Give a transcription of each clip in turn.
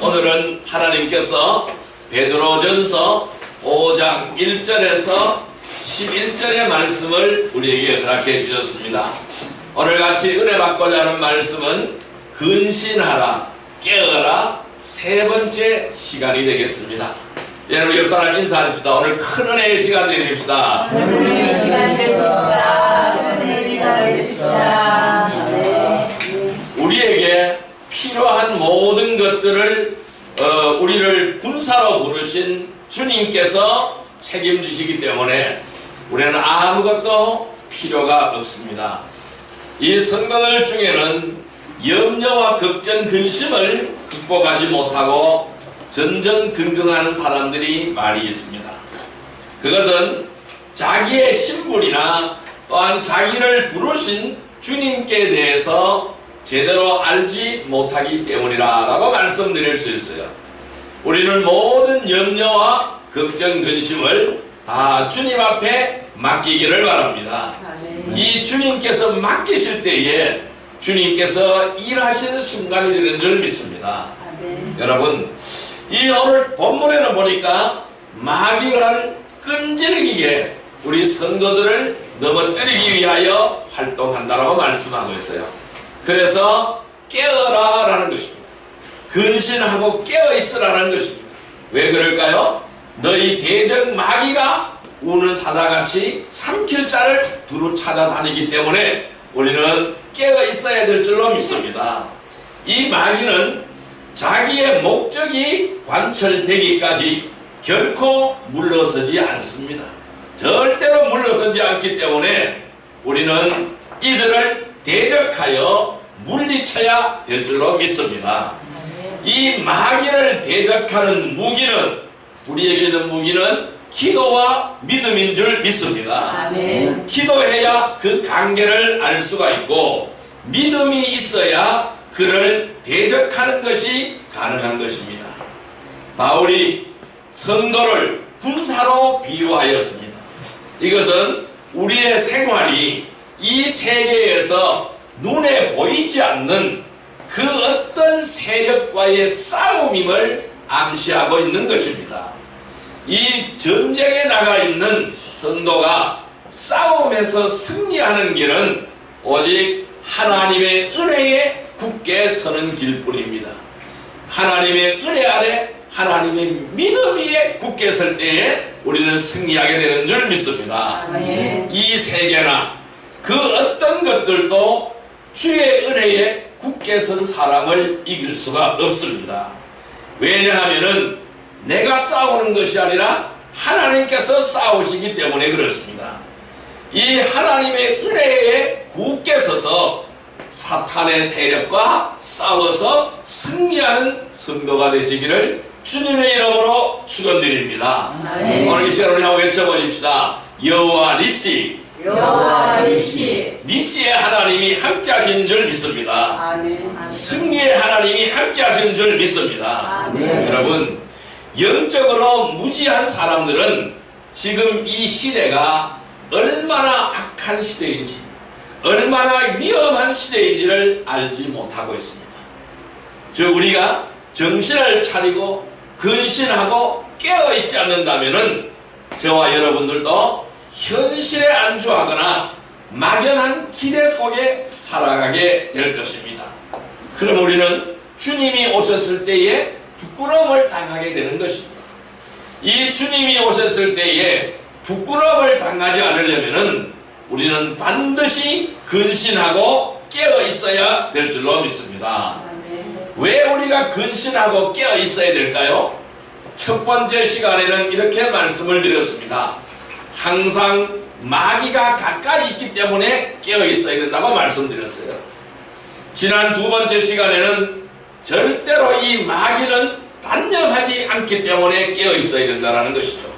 오늘은 하나님께서 베드로전서 5장 1절에서 11절의 말씀을 우리에게 허락해 주셨습니다. 오늘 같이 은혜 받고자 하는 말씀은 근신하라, 깨어라 세 번째 시간이 되겠습니다. 여러분 옆 사람 인사합시다. 오늘 큰 은혜의 시간 되십시다. 은혜의 시간 되십시다. 은혜의 시간 되십시다. 우리에게 필요한 모든 것들을 우리를 군사로 부르신 주님께서 책임지시기 때문에 우리는 아무것도 필요가 없습니다. 이 성도들 중에는 염려와 걱정, 근심을 극복하지 못하고 전전긍긍하는 사람들이 많이 있습니다. 그것은 자기의 신분이나 또한 자기를 부르신 주님께 대해서 제대로 알지 못하기 때문이라고 말씀드릴 수 있어요. 우리는 모든 염려와 걱정, 근심을 다 주님 앞에 맡기기를 바랍니다. 이 주님께서 맡기실 때에 주님께서 일하시는 순간이 되는 줄 믿습니다. 여러분, 이 오늘 본문에는 보니까 마귀를 끈질기게 우리 성도들을 넘어뜨리기 위하여 활동한다라고 말씀하고 있어요. 그래서 깨어라 라는 것입니다. 근신하고 깨어있으라는 것입니다. 왜 그럴까요? 너희 대적 마귀가 우는 사자같이 삼킬 자를 두루 찾아다니기 때문에 우리는 깨어있어야 될 줄로 믿습니다. 이 마귀는 자기의 목적이 관철되기까지 결코 물러서지 않습니다. 절대로 물러서지 않기 때문에 우리는 이들을 대적하여 물리쳐야 될 줄로 믿습니다. 이 마귀를 대적하는 무기는, 우리에게 있는 무기는 기도와 믿음인 줄 믿습니다. 아멘. 기도해야 그 관계를 알 수가 있고 믿음이 있어야 그를 대적하는 것이 가능한 것입니다. 바울이 성도를 군사로 비유하였습니다. 이것은 우리의 생활이 이 세계에서 눈에 보이지 않는 그 어떤 세력과의 싸움임을 암시하고 있는 것입니다. 이 전쟁에 나가 있는 성도가 싸움에서 승리하는 길은 오직 하나님의 은혜에 굳게 서는 길뿐입니다. 하나님의 은혜 아래 하나님의 믿음 위에 굳게 설 때에 우리는 승리하게 되는 줄 믿습니다. 아멘. 이 세계나 그 어떤 것들도 주의 은혜에 굳게 선 사람을 이길 수가 없습니다. 왜냐하면 내가 싸우는 것이 아니라 하나님께서 싸우시기 때문에 그렇습니다. 이 하나님의 은혜에 굳게 서서 사탄의 세력과 싸워서 승리하는 성도가 되시기를 주님의 이름으로 축원드립니다. 오늘 이 시간을 한번 외쳐보십시다. 여호와 니시, 여호와 니시, 니시의 하나님이 함께 하신 줄 믿습니다. 아멘. 승리의 하나님이 함께 하신 줄 믿습니다. 아멘. 여러분, 영적으로 무지한 사람들은 지금 이 시대가 얼마나 악한 시대인지, 얼마나 위험한 시대인지를 알지 못하고 있습니다. 즉 우리가 정신을 차리고 근신하고 깨어있지 않는다면 저와 여러분들도 현실에 안주하거나 막연한 기대 속에 살아가게 될 것입니다. 그럼 우리는 주님이 오셨을 때에 부끄러움을 당하게 되는 것입니다. 이 주님이 오셨을 때에 부끄러움을 당하지 않으려면 우리는 반드시 근신하고 깨어 있어야 될 줄로 믿습니다. 왜 우리가 근신하고 깨어 있어야 될까요? 첫 번째 시간에는 이렇게 말씀을 드렸습니다. 항상 마귀가 가까이 있기 때문에 깨어 있어야 된다고 말씀드렸어요. 지난 두 번째 시간에는 절대로 이 마귀는 단념하지 않기 때문에 깨어 있어야 된다는 것이죠.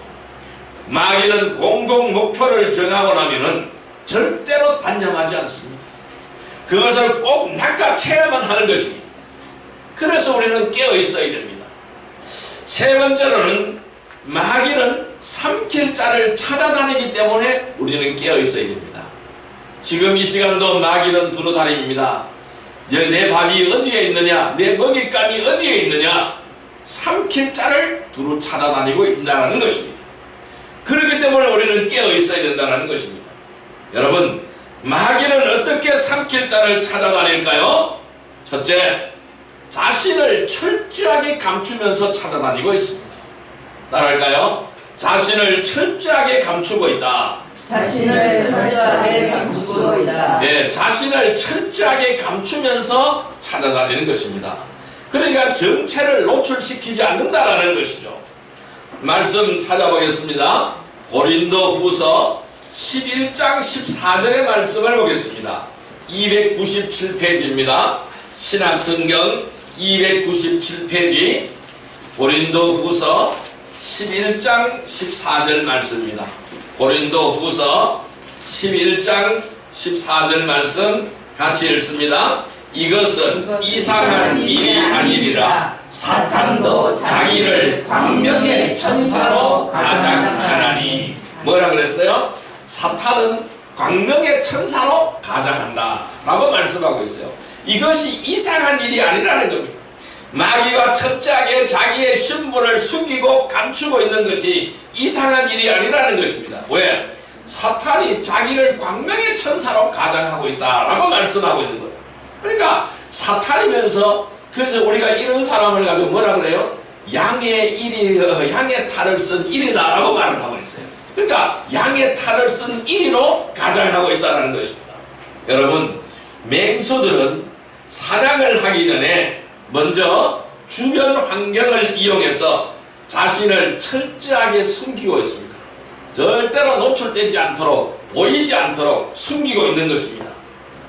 마귀는 공동 목표를 정하고 나면은 절대로 단념하지 않습니다. 그것을 꼭 낚아채야만 하는 것입니다. 그래서 우리는 깨어 있어야 됩니다. 세 번째로는 마귀는 삼킬 자를 찾아다니기 때문에 우리는 깨어 있어야 됩니다. 지금 이 시간도 마귀는 두루다닙니다. 내 밥이 어디에 있느냐, 내 먹잇감이 어디에 있느냐, 삼킬 자를 두루 찾아다니고 있다는 것입니다. 그렇기 때문에 우리는 깨어 있어야 된다는 것입니다. 여러분, 마귀는 어떻게 삼킬 자를 찾아다닐까요? 첫째, 자신을 철저하게 감추면서 찾아다니고 있습니다. 따라할까요? 자신을 철저하게 감추고 있다. 자신을 철저하게 감추고 있다. 네, 자신을 철저하게 감추면서 찾아다니는 것입니다. 그러니까 정체를 노출시키지 않는다라는 것이죠. 말씀 찾아보겠습니다. 고린도후서 11장 14절의 말씀을 보겠습니다. 297페이지입니다. 신약성경 297페이지 고린도후서 11장 14절 말씀입니다. 고린도후서 11장 14절 말씀 같이 읽습니다. 이것은 이상한 일이 아니니라. 사탄도 자기를 광명의 천사로 가장하나니. 뭐라 그랬어요? 사탄은 광명의 천사로 가장한다 라고 말씀하고 있어요. 이것이 이상한 일이 아니라는 겁니다. 마귀가 철저하게 자기의 신분을 숨기고 감추고 있는 것이 이상한 일이 아니라는 것입니다. 왜? 사탄이 자기를 광명의 천사로 가장하고 있다라고 말씀하고 있는 거예요. 그러니까 사탄이면서, 그래서 우리가 이런 사람을 가지고 뭐라 그래요? 양의 탈을 쓴 일이다라고 말을 하고 있어요. 그러니까 양의 탈을 쓴 일이로 가장하고 있다는 것입니다. 여러분, 맹수들은 사냥을 하기 전에 먼저 주변 환경을 이용해서 자신을 철저하게 숨기고 있습니다. 절대로 노출되지 않도록, 보이지 않도록 숨기고 있는 것입니다.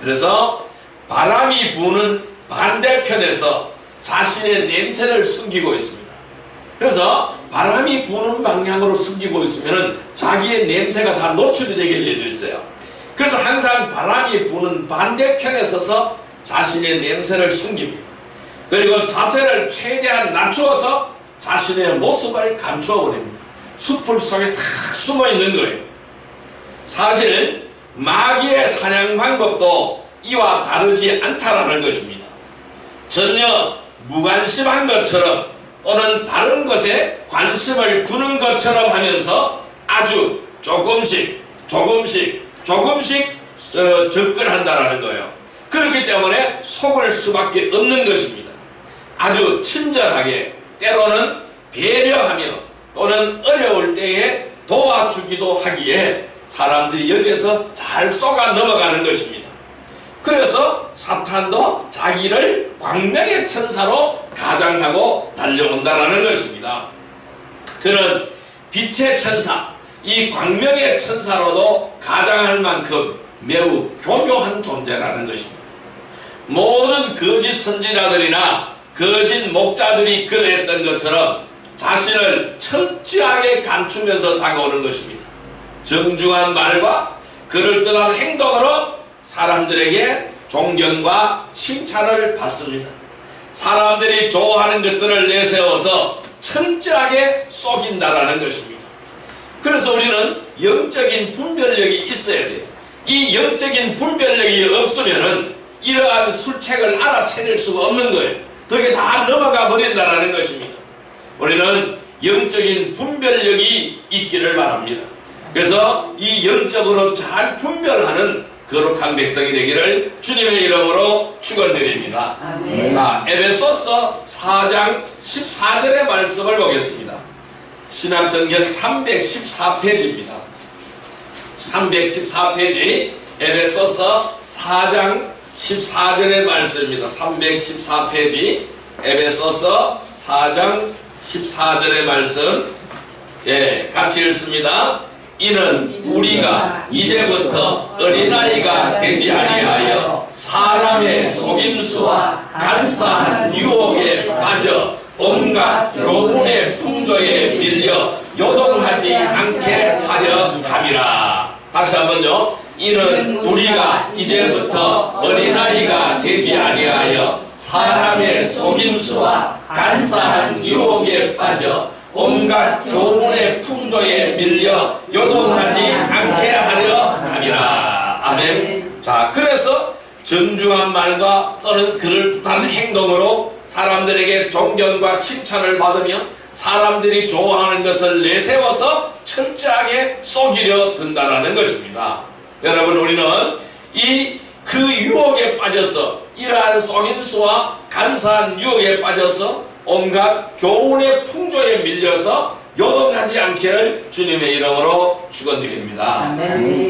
그래서 바람이 부는 반대편에서 자신의 냄새를 숨기고 있습니다. 그래서 바람이 부는 방향으로 숨기고 있으면 자기의 냄새가 다 노출이 되게 되어 있어요. 그래서 항상 바람이 부는 반대편에 서서 자신의 냄새를 숨깁니다. 그리고 자세를 최대한 낮추어서 자신의 모습을 감추어 버립니다. 숲풀 속에 탁 숨어 있는 거예요. 사실 마귀의 사냥 방법도 이와 다르지 않다라는 것입니다. 전혀 무관심한 것처럼 또는 다른 것에 관심을 두는 것처럼 하면서 아주 조금씩 접근한다라는 거예요. 그렇기 때문에 속을 수밖에 없는 것입니다. 아주 친절하게, 때로는 배려하며 또는 어려울 때에 도와주기도 하기에 사람들이 여기에서 잘 속아 넘어가는 것입니다. 그래서 사탄도 자기를 광명의 천사로 가장하고 달려온다라는 것입니다. 그는 빛의 천사, 이 광명의 천사로도 가장할 만큼 매우 교묘한 존재라는 것입니다. 모든 거짓 선지자들이나 거짓 목자들이 그랬던 것처럼 자신을 철저하게 감추면서 다가오는 것입니다. 정중한 말과 그럴듯한 행동으로 사람들에게 존경과 칭찬을 받습니다. 사람들이 좋아하는 것들을 내세워서 철저하게 속인다라는 것입니다. 그래서 우리는 영적인 분별력이 있어야 돼요. 이 영적인 분별력이 없으면은 이러한 술책을 알아차릴 수가 없는 거예요. 거기에 다 넘어가 버린다라는 것입니다. 우리는 영적인 분별력이 있기를 바랍니다. 그래서 이 영적으로 잘 분별하는 거룩한 백성이 되기를 주님의 이름으로 축원드립니다. 자, 에베소서 4장 14절의 말씀을 보겠습니다. 신약성경 314페이지입니다. 314페이지 에베소서 4장 14절의 말씀입니다. 314페이지 에베소서 4장 14절의 말씀, 같이 읽습니다. 이는 우리가 이제부터 어린아이가 되지 아니하여 사람의 속임수와 간사한 유혹에 빠져 온갖 교훈의 풍조에 밀려 요동하지 않게 하려 함이라. 다시 한번요. 이는 우리가 이제부터 어린아이가 되지 아니하여 사람의 속임수와 간사한 유혹에 빠져 온갖 교훈의 풍조에 밀려 요동하지 않게 하려 함이라. 아멘. 자, 그래서 정중한 말과 또는 그럴듯한 행동으로 사람들에게 존경과 칭찬을 받으며 사람들이 좋아하는 것을 내세워서 철저하게 속이려 든다는 것입니다. 여러분, 우리는 그 유혹에 빠져서 이러한 속임수와 간사한 유혹에 빠져서 온갖 교훈의 풍조에 밀려서 요동하지 않기를 주님의 이름으로 축원드립니다.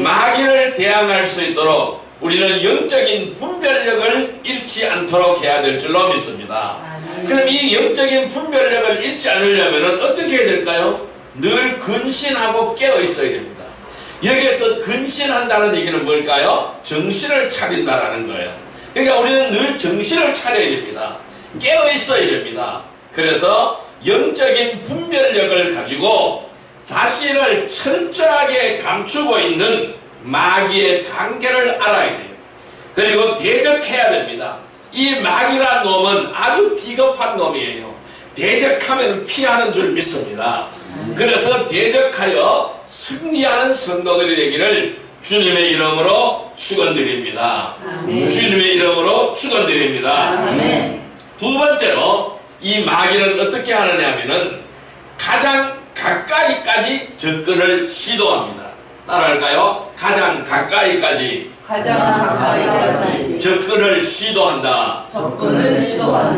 마귀를 대항할 수 있도록 우리는 영적인 분별력을 잃지 않도록 해야 될 줄로 믿습니다. 그럼 이 영적인 분별력을 잃지 않으려면 어떻게 해야 될까요? 늘 근신하고 깨어 있어야 됩니다. 여기에서 근신한다는 얘기는 뭘까요? 정신을 차린다라는 거예요. 그러니까 우리는 늘 정신을 차려야 됩니다. 깨어 있어야 됩니다. 그래서 영적인 분별력을 가지고 자신을 철저하게 감추고 있는 마귀의 관계를 알아야 돼요. 그리고 대적해야 됩니다. 이 마귀란 놈은 아주 비겁한 놈이에요. 대적하면 피하는 줄 믿습니다. 그래서 대적하여 승리하는 성도들이 되기를 주님의 이름으로 축원드립니다. 주님의 이름으로 축원드립니다. 두 번째로 이 마귀는 어떻게 하느냐 하면은 가장 가까이까지 접근을 시도합니다. 따라할까요? 가장 가까이까지 접근을 시도한다.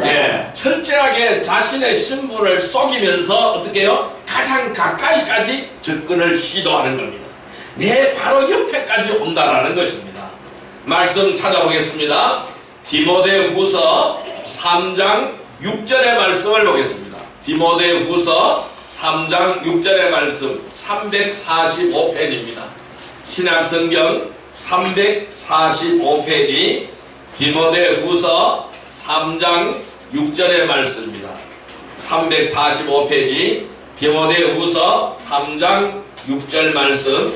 예, 철저하게 자신의 신분을 속이면서 어떻게 해요? 가장 가까이까지 접근을 시도하는 겁니다. 내 바로 옆에까지 온다라는 것입니다. 말씀 찾아보겠습니다. 디모데후서 3장 6절의 말씀을 보겠습니다. 디모데후서 3장 6절의 말씀 345페이지입니다. 신약성경 345페이지 디모데후서 3장 6절의 말씀입니다. 345페이지 디모데후서 3장 6절 말씀,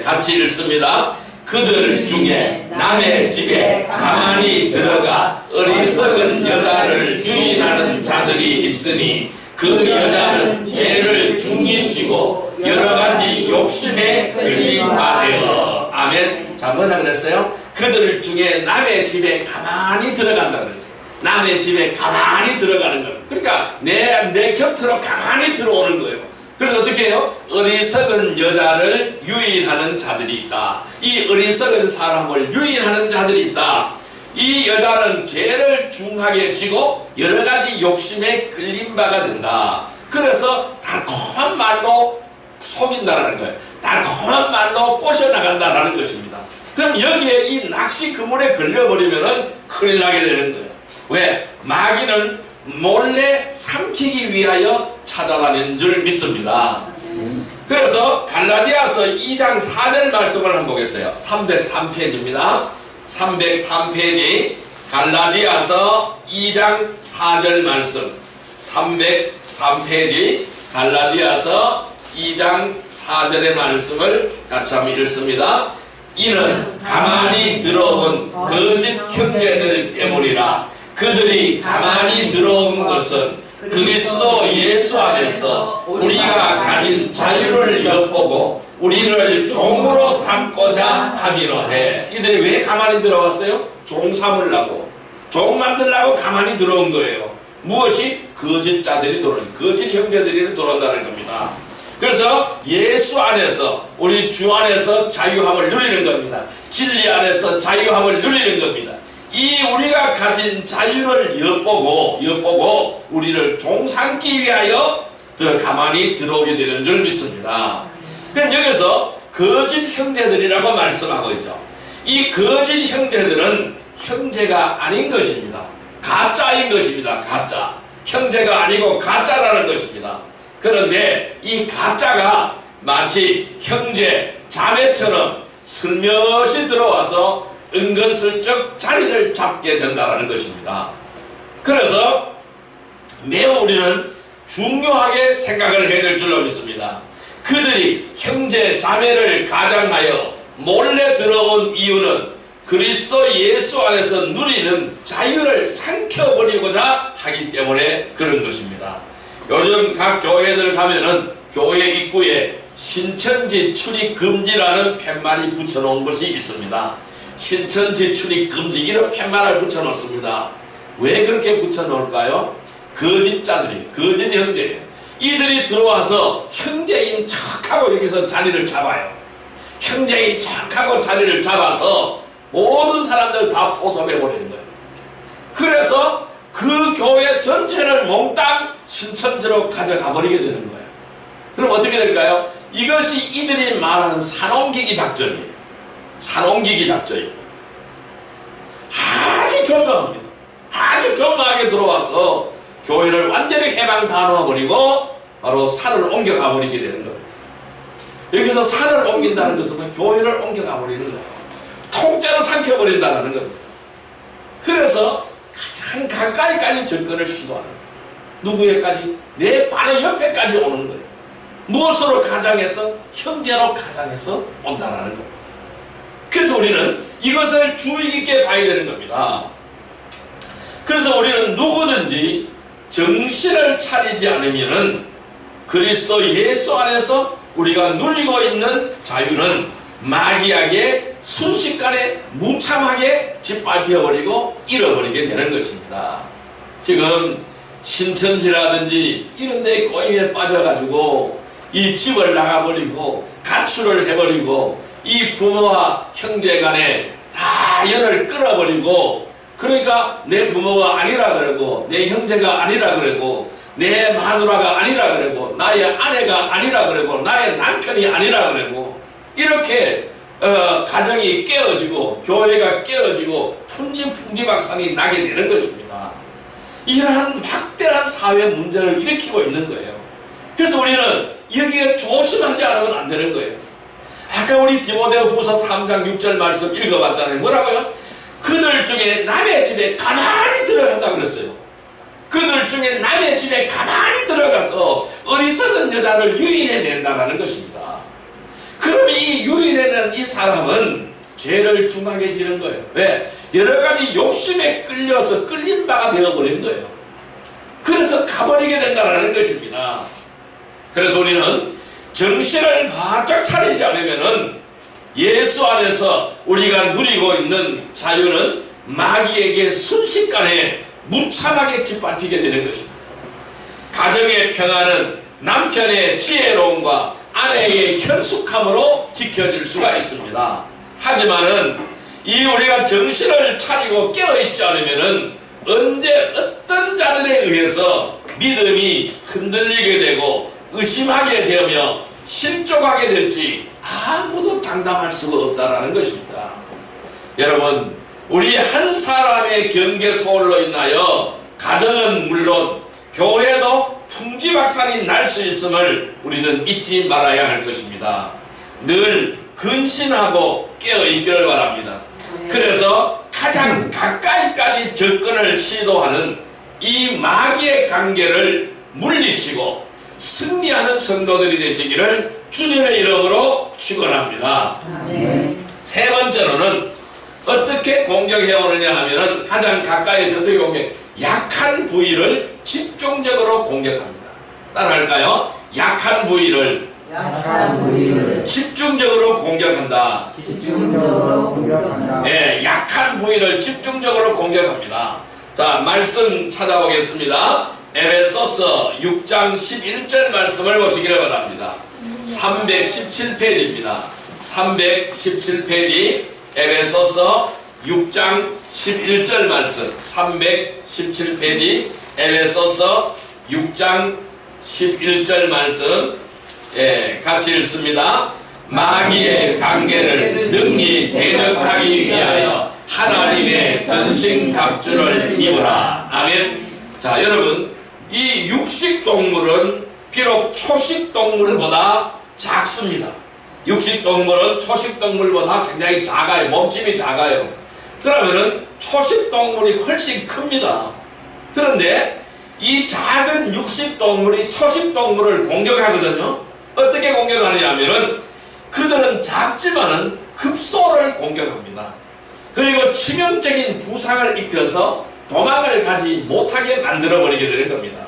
같이 읽습니다. 그들 중에 남의 집에 가만히 들어가 어리석은 여자를 유인하는 자들이 있으니 그 여자는 죄를 중히 쥐고 여러가지 욕심에 끌린 바 되어. 아멘. 자, 뭐라 그랬어요? 그들 중에 남의 집에 가만히 들어간다 그랬어요. 남의 집에 가만히 들어가는 거예요. 그러니까 내 곁으로 가만히 들어오는 거예요. 그래서 어떻게 해요? 어리석은 여자를 유인하는 자들이 있다. 이 어리석은 사람을 유인하는 자들이 있다. 이 여자는 죄를 중하게 지고 여러가지 욕심에 끌린 바가 된다. 그래서 달콤한 말로 속인다라는 거예요. 달콤한 말로 꼬셔나간다라는 것입니다. 그럼 여기에 이 낚시 그물에 걸려버리면 큰일 나게 되는 거예요. 왜? 마귀는 몰래 삼키기 위하여 찾아다니는 줄 믿습니다. 그래서 갈라디아서 2장 4절 말씀을 한번 보겠어요. 303페이지입니다. 303페이지 갈라디아서 2장 4절 말씀 303페이지 갈라디아서 2장 4절의 말씀을 같이 한번 읽습니다. 이는 가만히 들어온 거짓 형제들 때문이라. 그들이 가만히 들어온 것은 그리스도 예수 안에서 우리가 가진 자유를 엿보고 우리를 종으로 삼고자 함이로되. 이들이 왜 가만히 들어왔어요? 종 삼으려고, 종 만들려고 가만히 들어온 거예요. 무엇이? 거짓 자들이 들어오는, 거짓 형제들이 들어온다는 겁니다. 그래서 예수 안에서, 우리 주 안에서 자유함을 누리는 겁니다. 진리 안에서 자유함을 누리는 겁니다. 이 우리가 가진 자유를 엿보고 우리를 종삼기 위하여 더 가만히 들어오게 되는 줄 믿습니다. 그럼 여기서 거짓 형제들이라고 말씀하고 있죠. 이 거짓 형제들은 형제가 아닌 것입니다. 가짜인 것입니다. 가짜. 형제가 아니고 가짜라는 것입니다. 그런데 이 가짜가 마치 형제, 자매처럼 슬며시 들어와서 은근슬쩍 자리를 잡게 된다는 것입니다. 그래서 매우 우리는 중요하게 생각을 해야 될 줄로 믿습니다. 그들이 형제 자매를 가장하여 몰래 들어온 이유는 그리스도 예수 안에서 누리는 자유를 삼켜버리고자 하기 때문에 그런 것입니다. 요즘 각 교회들 가면은 교회 입구에 신천지 출입 금지라는 팻말이 붙여놓은 것이 있습니다. 신천지 출입 금지, 이런 팻말을 붙여놓습니다. 왜 그렇게 붙여놓을까요? 거짓자들이, 거짓 형제예요. 이들이 들어와서 형제인 척하고 여기서 자리를 잡아요. 형제인 척하고 자리를 잡아서 모든 사람들 다 포섭해버리는 거예요. 그래서 그 교회 전체를 몽땅 신천지로 가져가 버리게 되는 거예요. 그럼 어떻게 될까요? 이것이 이들이 말하는 산옮기기 작전이에요. 산옮기기 작전이에요. 아주 교묘합니다. 아주 교묘하게 들어와서 교회를 완전히 해방당해버리고 바로 산을 옮겨가 버리게 되는 겁니다. 여기서 산을 옮긴다는 것은 교회를 옮겨가 버리는 거예요. 통째로 삼켜버린다는 겁니다. 그래서 가장 가까이까지 접근을 시도하는 거예요. 누구에까지? 내 바로 옆에까지 오는 거예요. 무엇으로 가장해서? 형제로 가장해서 온다는 겁니다. 그래서 우리는 이것을 주의 깊게 봐야 되는 겁니다. 그래서 우리는 누구든지 정신을 차리지 않으면은 그리스도 예수 안에서 우리가 누리고 있는 자유는 마귀에게 순식간에 무참하게 짓밟혀버리고 잃어버리게 되는 것입니다. 지금 신천지라든지 이런 데 꼬임에 빠져가지고 이 집을 나가버리고 가출을 해버리고 이 부모와 형제 간에 다 연을 끊어버리고, 그러니까 내 부모가 아니라 그러고 내 형제가 아니라 그러고 내 마누라가 아니라 그러고 나의 아내가 아니라 그러고 나의 남편이 아니라 그러고 이렇게 가정이 깨어지고 교회가 깨어지고 풍지박산이 나게 되는 것입니다. 이러한 막대한 사회 문제를 일으키고 있는 거예요. 그래서 우리는 여기에 조심하지 않으면 안 되는 거예요. 아까 우리 디모데후서 3장 6절 말씀 읽어봤잖아요. 뭐라고요? 그들 중에 남의 집에 가만히 들어간다 그랬어요. 그들 중에 남의 집에 가만히 들어가서 어리석은 여자를 유인해낸다는 것입니다. 그럼 이 유인해낸 이 사람은 죄를 중하게 지는 거예요. 왜? 여러가지 욕심에 끌려서 끌린 바가 되어버린 거예요. 그래서 가버리게 된다는 것입니다. 그래서 우리는 정신을 바짝 차리지 않으면은 예수 안에서 우리가 누리고 있는 자유는 마귀에게 순식간에 무참하게 짓밟히게 되는 것입니다. 가정의 평안은 남편의 지혜로움과 아내의 현숙함으로 지켜질 수가 있습니다. 하지만은 이 우리가 정신을 차리고 깨어있지 않으면은 언제 어떤 자들에 의해서 믿음이 흔들리게 되고 의심하게 되며 실족하게 될지 아무도 장담할 수가 없다는 것입니다. 여러분, 우리 한 사람의 경계 소홀로 인하여 가정은 물론 교회도 풍지박산이 날 수 있음을 우리는 잊지 말아야 할 것입니다. 늘 근신하고 깨어있기를 바랍니다. 그래서 가장 가까이까지 접근을 시도하는 이 마귀의 관계를 물리치고 승리하는 성도들이 되시기를 주님의 이름으로 축원합니다. 세 번째로는 어떻게 공격해 오느냐 하면은 가장 가까이에서 어떻게 공격? 약한 부위를 집중적으로 공격합니다. 따라할까요? 약한 부위를 집중적으로 공격한다. 네, 약한 부위를 집중적으로 공격합니다. 자, 말씀 찾아보겠습니다. 에베소서 6장 11절 말씀을 보시기를 바랍니다. 317페이지입니다. 317페이지 에베소서 6장 11절 말씀. 317페이지 에베소서 6장 11절 말씀. 예, 같이 읽습니다. 마귀의 관계를 능히 대적하기 위하여 하나님의 전신갑주를 입으라. 아멘. 자, 여러분, 이 육식동물은 비록 초식동물보다 작습니다. 육식동물은 초식동물보다 굉장히 작아요. 몸집이 작아요. 그러면은 초식동물이 훨씬 큽니다. 그런데 이 작은 육식동물이 초식동물을 공격하거든요. 어떻게 공격하느냐 하면은 그들은 작지만은 급소를 공격합니다. 그리고 치명적인 부상을 입혀서 도망을 가지 못하게 만들어버리게 되는 겁니다.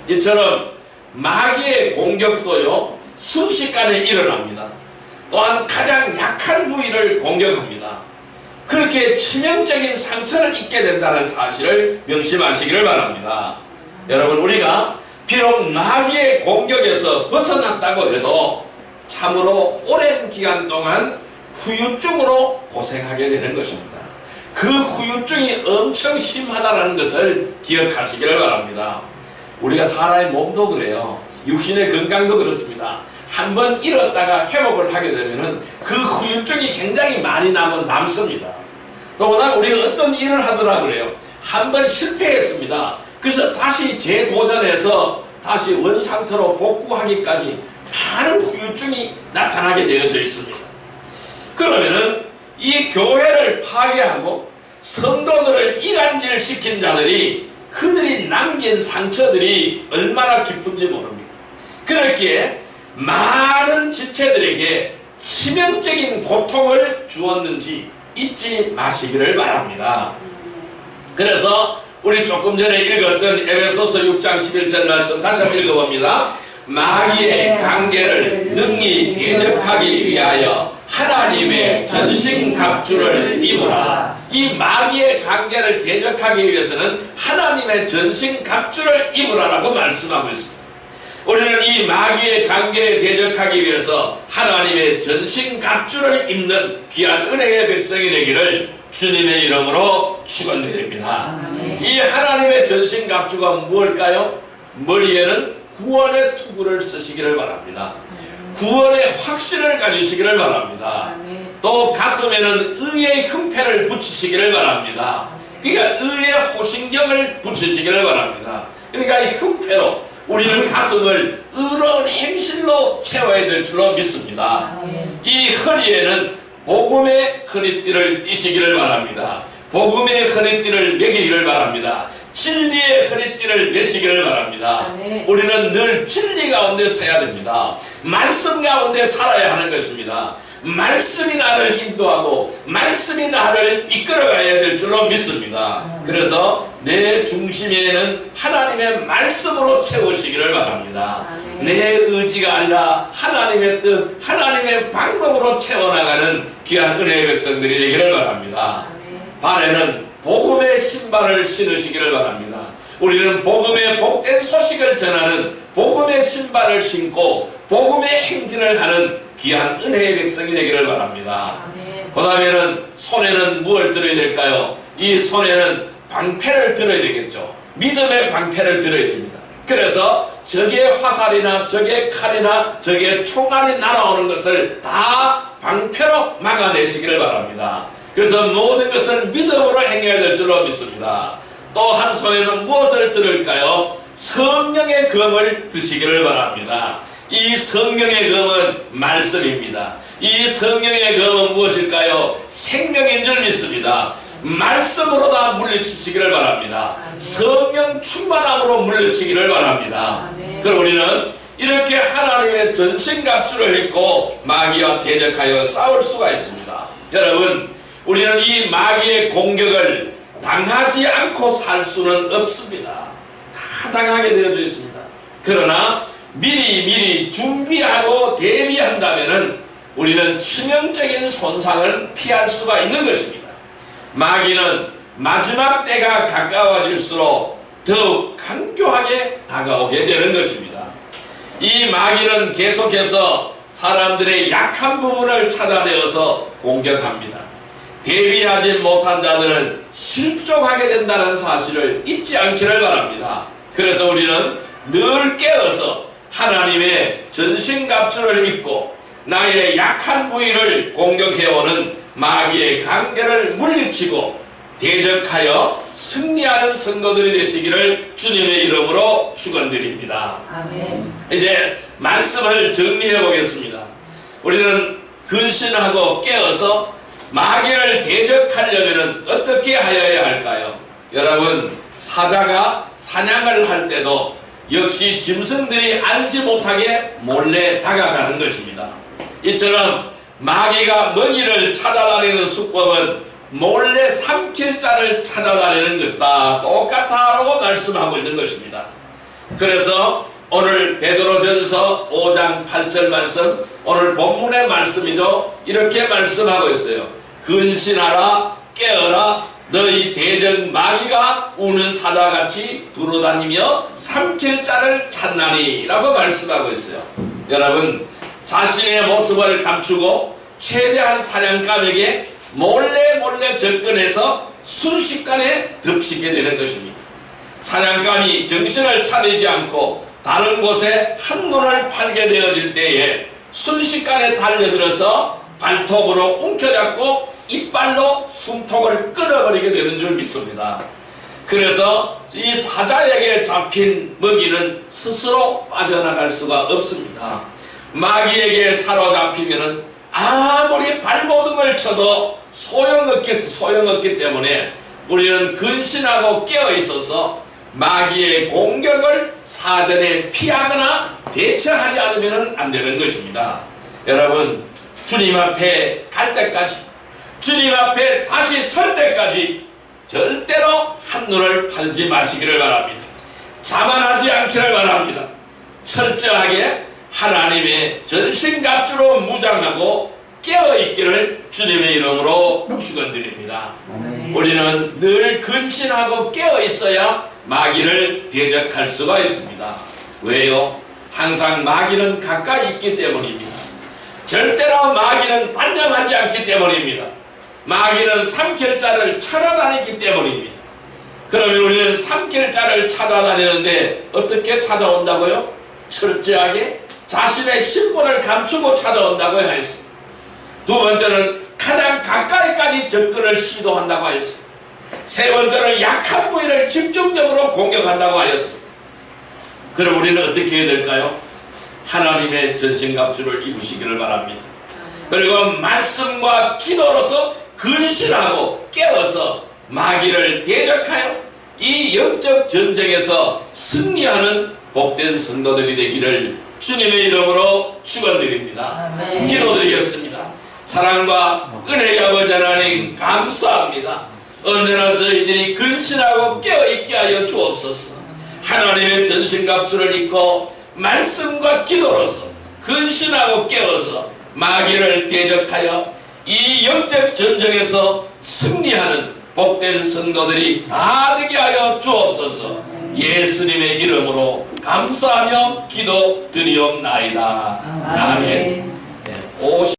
이처럼 마귀의 공격도요 순식간에 일어납니다. 또한 가장 약한 부위를 공격합니다. 그렇게 치명적인 상처를 입게 된다는 사실을 명심하시기를 바랍니다. 여러분, 우리가 비록 마귀의 공격에서 벗어났다고 해도 참으로 오랜 기간 동안 후유증으로 고생하게 되는 것입니다. 그 후유증이 엄청 심하다는 것을 기억하시기를 바랍니다. 우리가 사람의 몸도 그래요. 육신의 건강도 그렇습니다. 한번 잃었다가 회복을 하게 되면은 그 후유증이 굉장히 많이 남습니다. 또보다 우리가 어떤 일을 하더라 그래요. 한번 실패했습니다. 그래서 다시 재도전해서 다시 원상태로 복구하기까지 많은 후유증이 나타나게 되어져 있습니다. 그러면은 이 교회를 파괴하고 성도들을 이간질시킨 자들이 그들이 남긴 상처들이 얼마나 깊은지 모릅니다. 그렇기에 많은 지체들에게 치명적인 고통을 주었는지 잊지 마시기를 바랍니다. 그래서 우리 조금 전에 읽었던 에베소서 6장 11절 말씀 다시 한번 읽어봅니다. 마귀의 관계를 능히 대적하기 위하여 하나님의 전신갑주를 입으라. 이 마귀의 관계를 대적하기 위해서는 하나님의 전신갑주를 입으라라고 말씀하고 있습니다. 우리는 이 마귀의 관계에 대적하기 위해서 하나님의 전신갑주를 입는 귀한 은혜의 백성이 되기를 주님의 이름으로 축원드립니다. 이 하나님의 전신갑주가 무엇일까요? 머리에는 구원의 투구를 쓰시기를 바랍니다. 구원의 확신을 가지시기를 바랍니다. 또 가슴에는 의의 흉패를 붙이시기를 바랍니다. 그러니까 의의 호신경을 붙이시기를 바랍니다. 그러니까 이 흉패로 우리는 가슴을 의로운 행실로 채워야 될 줄로 믿습니다. 이 허리에는 복음의 허리띠를 띠시기를 바랍니다. 복음의 허리띠를 매기기를 바랍니다. 진리의 허리띠를 매시기를 바랍니다. 우리는 늘 진리 가운데 서야 됩니다. 말씀 가운데 살아야 하는 것입니다. 말씀이 나를 인도하고 말씀이 나를 이끌어가야 될 줄로 믿습니다. 그래서 내 중심에는 하나님의 말씀으로 채우시기를 바랍니다. 내 의지가 아니라 하나님의 뜻, 하나님의 방법으로 채워나가는 귀한 은혜의 백성들이 되기를 바랍니다. 발에는 복음의 신발을 신으시기를 바랍니다. 우리는 복음의 복된 소식을 전하는 복음의 신발을 신고 복음의 행진을 하는 귀한 은혜의 백성이 되기를 바랍니다. 그 다음에는 손에는 무엇을 들어야 될까요? 이 손에는 방패를 들어야 되겠죠. 믿음의 방패를 들어야 됩니다. 그래서 적의 화살이나 적의 칼이나 적의 총알이 날아오는 것을 다 방패로 막아내시기를 바랍니다. 그래서 모든 것을 믿음으로 행해야 될 줄로 믿습니다. 또 한 손에는 무엇을 들을까요? 성령의 검을 드시기를 바랍니다. 이 성령의 검은 말씀입니다. 이 성령의 검은 무엇일까요? 생명인 줄 믿습니다. 말씀으로 다 물리치시기를 바랍니다. 성령 충만함으로 물리치기를 바랍니다. 그럼 우리는 이렇게 하나님의 전신갑주를 입고 마귀와 대적하여 싸울 수가 있습니다. 여러분, 우리는 이 마귀의 공격을 당하지 않고 살 수는 없습니다. 다 당하게 되어져 있습니다. 그러나 미리 준비하고 대비한다면 우리는 치명적인 손상을 피할 수가 있는 것입니다. 마귀는 마지막 때가 가까워질수록 더욱 간교하게 다가오게 되는 것입니다. 이 마귀는 계속해서 사람들의 약한 부분을 찾아내어서 공격합니다. 대비하지 못한 자들은 실종하게 된다는 사실을 잊지 않기를 바랍니다. 그래서 우리는 늘 깨어서 하나님의 전신갑주를 입고 나의 약한 부위를 공격해오는 마귀의 관계를 물리치고 대적하여 승리하는 성도들이 되시기를 주님의 이름으로 축원드립니다. 아멘. 이제 말씀을 정리해 보겠습니다. 우리는 근신하고 깨어서 마귀를 대적하려면 어떻게 하여야 할까요? 여러분, 사자가 사냥을 할 때도 역시 짐승들이 알지 못하게 몰래 다가가는 것입니다. 이처럼 마귀가 먹이를 찾아다니는 수법은 몰래 삼킬 자를 찾아다니는 것과 똑같다라고 말씀하고 있는 것입니다. 그래서 오늘 베드로전서 5장 8절 말씀, 오늘 본문의 말씀이죠. 이렇게 말씀하고 있어요. 근신하라, 깨어라 너희 대적 마귀가 우는 사자같이 두루다니며 삼킬 자를 찾나니 라고 말씀하고 있어요. 여러분, 자신의 모습을 감추고 최대한 사냥감에게 몰래 접근해서 순식간에 덮치게 되는 것입니다. 사냥감이 정신을 차리지 않고 다른 곳에 한눈을 팔게 되어질 때에 순식간에 달려들어서 발톱으로 움켜잡고 이빨로 숨통을 끊어버리게 되는 줄 믿습니다. 그래서 이 사자에게 잡힌 먹이는 스스로 빠져나갈 수가 없습니다. 마귀에게 사로잡히면은 아무리 발버둥을 쳐도 소용없기 때문에 우리는 근신하고 깨어 있어서 마귀의 공격을 사전에 피하거나 대처하지 않으면 안 되는 것입니다. 여러분, 주님 앞에 갈 때까지, 주님 앞에 다시 설 때까지 절대로 한눈을 팔지 마시기를 바랍니다. 자만하지 않기를 바랍니다. 철저하게 하나님의 전신갑주로 무장하고 깨어있기를 주님의 이름으로 축원드립니다. 우리는 늘 근신하고 깨어있어야 마귀를 대적할 수가 있습니다. 왜요? 항상 마귀는 가까이 있기 때문입니다. 절대로 마귀는 단념하지 않기 때문입니다. 마귀는 삼킬 자를 찾아다니기 때문입니다. 그러면 우리는 삼킬 자를 찾아다니는데 어떻게 찾아온다고요? 철저하게 자신의 신분을 감추고 찾아온다고 하였습니다. 두 번째는 가장 가까이까지 접근을 시도한다고 하였습니다. 세 번째는 약한 부위를 집중적으로 공격한다고 하였습니다. 그럼 우리는 어떻게 해야 될까요? 하나님의 전신갑주를 입으시기를 바랍니다. 그리고 말씀과 기도로서 근신하고 깨어서 마귀를 대적하여 이 영적 전쟁에서 승리하는 복된 성도들이 되기를 주님의 이름으로 축원드립니다. 기도드리겠습니다. 사랑과 은혜의 아버지 하나님 감사합니다. 언제나 저희들이 근신하고 깨어있게 하여 주옵소서. 하나님의 전신갑주를 입고 말씀과 기도로서 근신하고 깨어서 마귀를 대적하여 이 영적 전쟁에서 승리하는 복된 성도들이 다 되게 하여 주옵소서. 예수님의 이름으로 감사하며 기도 드리옵나이다. 아멘.